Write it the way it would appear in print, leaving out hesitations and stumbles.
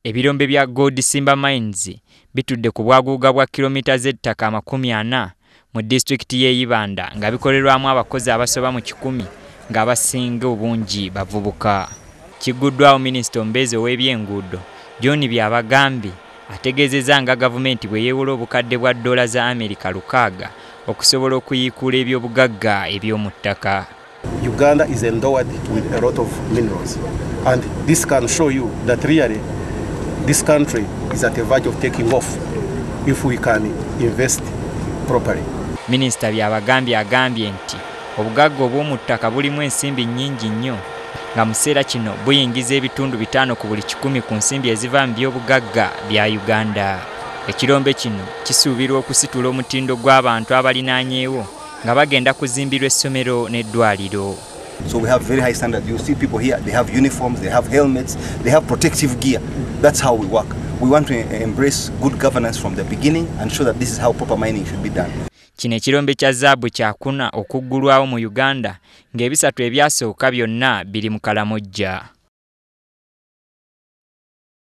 Ebirombe bya Gold Simba Mines bitudde ku bwaguuga bwa kilomita z'ettaka 40 mu disitulikiti y'e Ibanda nga bikolerwamu abakozi abasoba mu 100 nga abasinga obungi bavubuka. Kiguddwawo Minisita omubeezi ow'ebyenguudo John Byabagambye ategeezezza nga gavumenti bwe yeewola obukadde bwa $6 okusobola okuyiikula ebyobugagga eby'omu ttaka. Uganda is endowed with a lot of minerals, and this can show you that really this country is at the verge of taking off if we can invest properly. Minisita Byabagambye agambye nti obugagga obw'omu ttaka bulimu ensimbi nnyingi nnyo nga mu kiseera kino buyingiza ebitundu 5 ku buli 100 ku nsimbi eziva mu by'obugagga bya Uganda. Ekirombe kino kisuubirwa okusitula omutindo gw'abantu abalinaanyeewo nga bagenda kuzimbirwa essomero n'eddwaliro. So we have very high standards. You see people here, they have uniforms, they have helmets, they have protective gear. That's how we work. We want to embrace good governance from the beginning and show that this is how proper mining should be done. Kino ekirombe kya zaabu kyakuna okuggulwawo mu Uganda ng'ebisatu ebyasooka byonna biri mu Kalamojja.